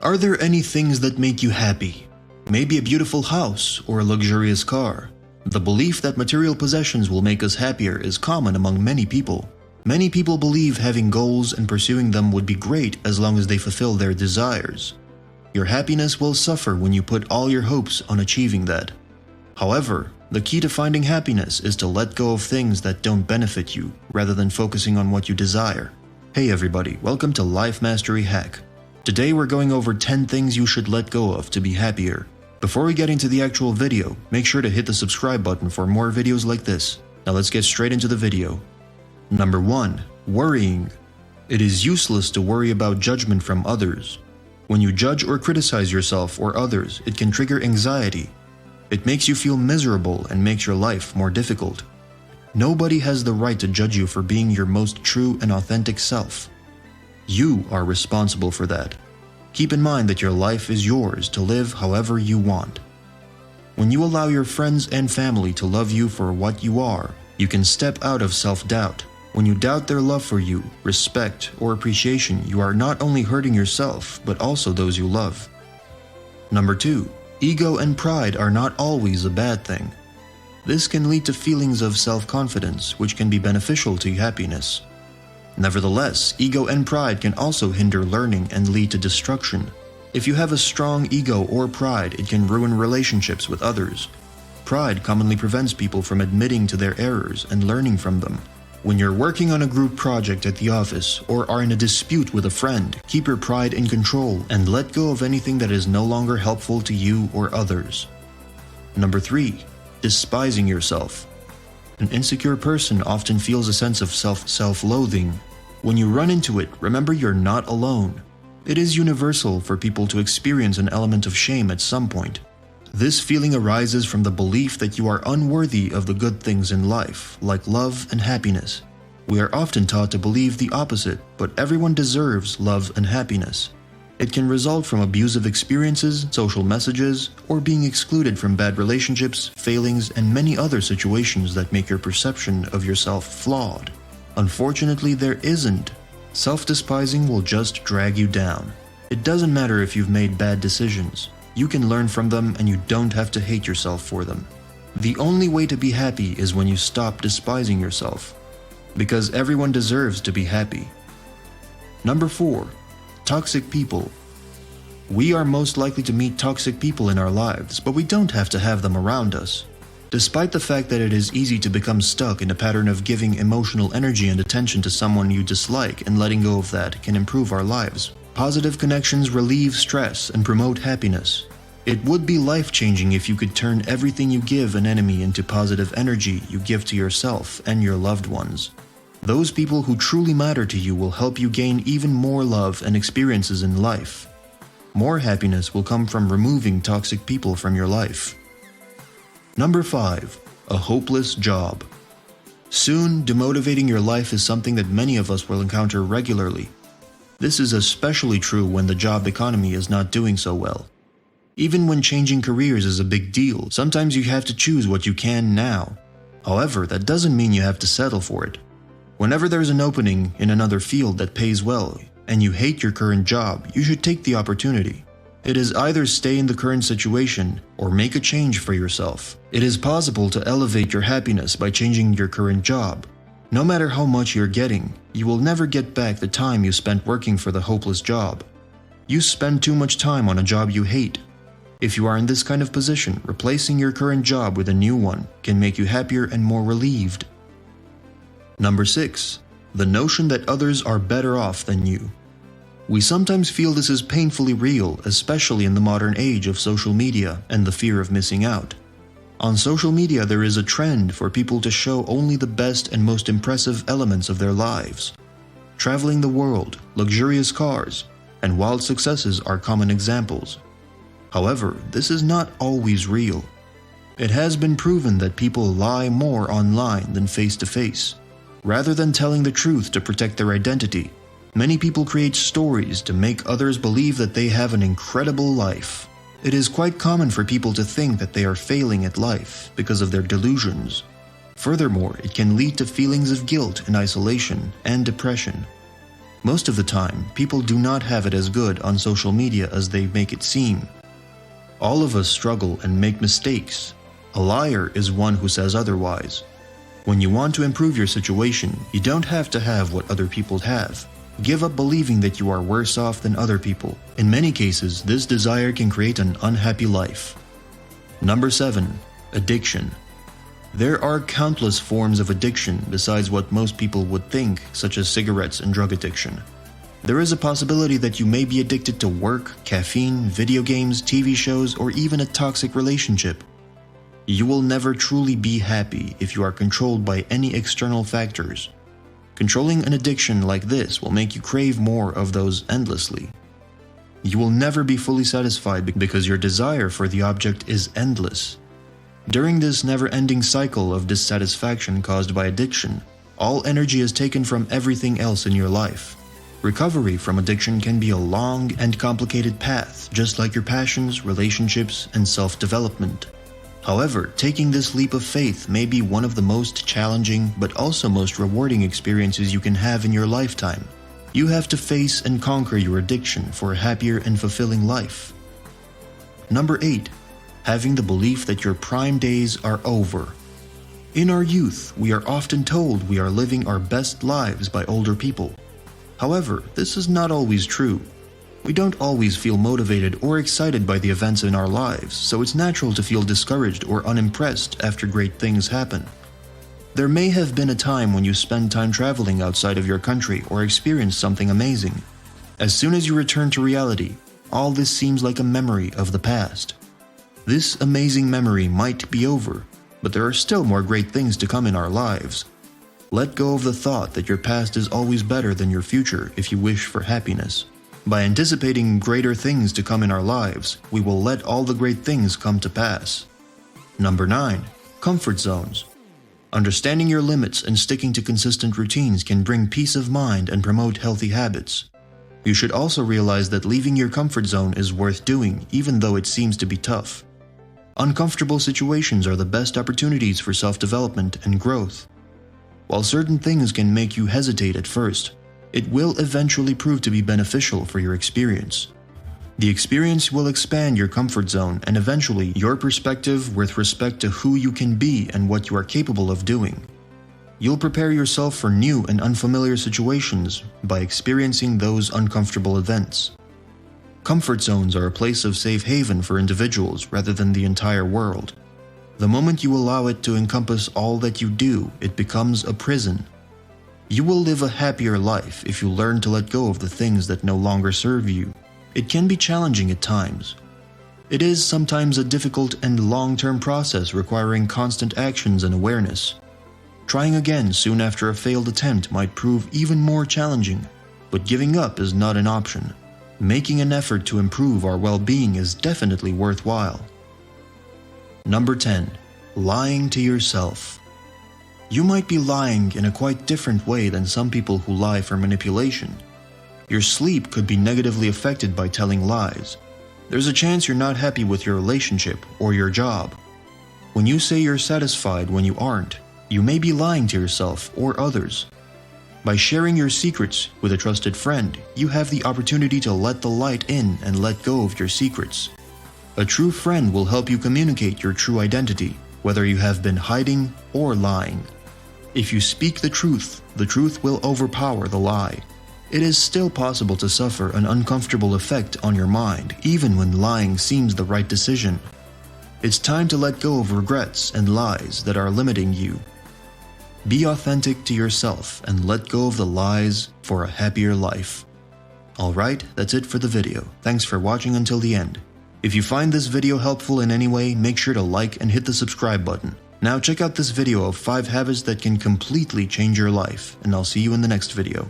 Are there any things that make you happy? Maybe a beautiful house or a luxurious car. The belief that material possessions will make us happier is common among many people. Many people believe having goals and pursuing them would be great as long as they fulfill their desires. Your happiness will suffer when you put all your hopes on achieving that. However, the key to finding happiness is to let go of things that don't benefit you, rather than focusing on what you desire. Hey everybody, welcome to Life Mastery Hack. Today we're going over 10 things you should let go of to be happier. Before we get into the actual video, make sure to hit the subscribe button for more videos like this. Now let's get straight into the video. Number 1. Worrying. It is useless to worry about judgment from others. When you judge or criticize yourself or others, it can trigger anxiety. It makes you feel miserable and makes your life more difficult. Nobody has the right to judge you for being your most true and authentic self. You are responsible for that. Keep in mind that your life is yours to live however you want. When you allow your friends and family to love you for what you are, you can step out of self-doubt. When you doubt their love for you, respect, or appreciation, you are not only hurting yourself, but also those you love. Number 2. Ego and pride are not always a bad thing. This can lead to feelings of self-confidence, which can be beneficial to happiness. Nevertheless, ego and pride can also hinder learning and lead to destruction. If you have a strong ego or pride, it can ruin relationships with others. Pride commonly prevents people from admitting to their errors and learning from them. When you're working on a group project at the office or are in a dispute with a friend, keep your pride in control and let go of anything that is no longer helpful to you or others. Number 3. Despising yourself. An insecure person often feels a sense of self-loathing. When you run into it, remember you're not alone. It is universal for people to experience an element of shame at some point. This feeling arises from the belief that you are unworthy of the good things in life, like love and happiness. We are often taught to believe the opposite, but everyone deserves love and happiness. It can result from abusive experiences, social messages, or being excluded from bad relationships, failings, and many other situations that make your perception of yourself flawed. Unfortunately, there isn't. Self-despising will just drag you down. It doesn't matter if you've made bad decisions. You can learn from them and you don't have to hate yourself for them. The only way to be happy is when you stop despising yourself. Because everyone deserves to be happy. Number 4. Toxic people. We are most likely to meet toxic people in our lives, but we don't have to have them around us. Despite the fact that it is easy to become stuck in a pattern of giving emotional energy and attention to someone you dislike, and letting go of that can improve our lives. Positive connections relieve stress and promote happiness. It would be life-changing if you could turn everything you give an enemy into positive energy you give to yourself and your loved ones. Those people who truly matter to you will help you gain even more love and experiences in life. More happiness will come from removing toxic people from your life. Number 5. A hopeless job. Soon, demotivating your life is something that many of us will encounter regularly. This is especially true when the job economy is not doing so well. Even when changing careers is a big deal, sometimes you have to choose what you can now. However, that doesn't mean you have to settle for it. Whenever there's an opening in another field that pays well, and you hate your current job, you should take the opportunity. It is either stay in the current situation or make a change for yourself. It is possible to elevate your happiness by changing your current job. No matter how much you're getting, you will never get back the time you spent working for the hopeless job. You spend too much time on a job you hate. If you are in this kind of position, replacing your current job with a new one can make you happier and more relieved. Number 6. The notion that others are better off than you. We sometimes feel this is painfully real, especially in the modern age of social media and the fear of missing out. On social media, there is a trend for people to show only the best and most impressive elements of their lives. Traveling the world, luxurious cars, and wild successes are common examples. However, this is not always real. It has been proven that people lie more online than face-to-face. Rather than telling the truth to protect their identity, many people create stories to make others believe that they have an incredible life. It is quite common for people to think that they are failing at life because of their delusions. Furthermore, it can lead to feelings of guilt and isolation and depression. Most of the time, people do not have it as good on social media as they make it seem. All of us struggle and make mistakes. A liar is one who says otherwise. When you want to improve your situation, you don't have to have what other people have. Give up believing that you are worse off than other people. In many cases, this desire can create an unhappy life. Number 7. Addiction. There are countless forms of addiction besides what most people would think, such as cigarettes and drug addiction. There is a possibility that you may be addicted to work, caffeine, video games, TV shows, or even a toxic relationship. You will never truly be happy if you are controlled by any external factors. Controlling an addiction like this will make you crave more of those endlessly. You will never be fully satisfied because your desire for the object is endless. During this never-ending cycle of dissatisfaction caused by addiction, all energy is taken from everything else in your life. Recovery from addiction can be a long and complicated path, just like your passions, relationships, and self-development. However, taking this leap of faith may be one of the most challenging but also most rewarding experiences you can have in your lifetime. You have to face and conquer your addiction for a happier and fulfilling life. Number 8. Having the belief that your prime days are over. In our youth, we are often told we are living our best lives by older people. However, this is not always true. We don't always feel motivated or excited by the events in our lives, so it's natural to feel discouraged or unimpressed after great things happen. There may have been a time when you spent time traveling outside of your country or experienced something amazing. As soon as you return to reality, all this seems like a memory of the past. This amazing memory might be over, but there are still more great things to come in our lives. Let go of the thought that your past is always better than your future if you wish for happiness. By anticipating greater things to come in our lives, we will let all the great things come to pass. Number 9. Comfort zones. Understanding your limits and sticking to consistent routines can bring peace of mind and promote healthy habits. You should also realize that leaving your comfort zone is worth doing, even though it seems to be tough. Uncomfortable situations are the best opportunities for self-development and growth. While certain things can make you hesitate at first, it will eventually prove to be beneficial for your experience. The experience will expand your comfort zone and eventually your perspective with respect to who you can be and what you are capable of doing. You'll prepare yourself for new and unfamiliar situations by experiencing those uncomfortable events. Comfort zones are a place of safe haven for individuals rather than the entire world. The moment you allow it to encompass all that you do, it becomes a prison. You will live a happier life if you learn to let go of the things that no longer serve you. It can be challenging at times. It is sometimes a difficult and long-term process requiring constant actions and awareness. Trying again soon after a failed attempt might prove even more challenging, but giving up is not an option. Making an effort to improve our well-being is definitely worthwhile. Number 10. Lying to yourself. You might be lying in a quite different way than some people who lie for manipulation. Your sleep could be negatively affected by telling lies. There's a chance you're not happy with your relationship or your job. When you say you're satisfied when you aren't, you may be lying to yourself or others. By sharing your secrets with a trusted friend, you have the opportunity to let the light in and let go of your secrets. A true friend will help you communicate your true identity, whether you have been hiding or lying. If you speak the truth will overpower the lie. It is still possible to suffer an uncomfortable effect on your mind, even when lying seems the right decision. It's time to let go of regrets and lies that are limiting you. Be authentic to yourself and let go of the lies for a happier life. Alright, that's it for the video. Thanks for watching until the end. If you find this video helpful in any way, make sure to like and hit the subscribe button. Now check out this video of 5 habits that can completely change your life, and I'll see you in the next video.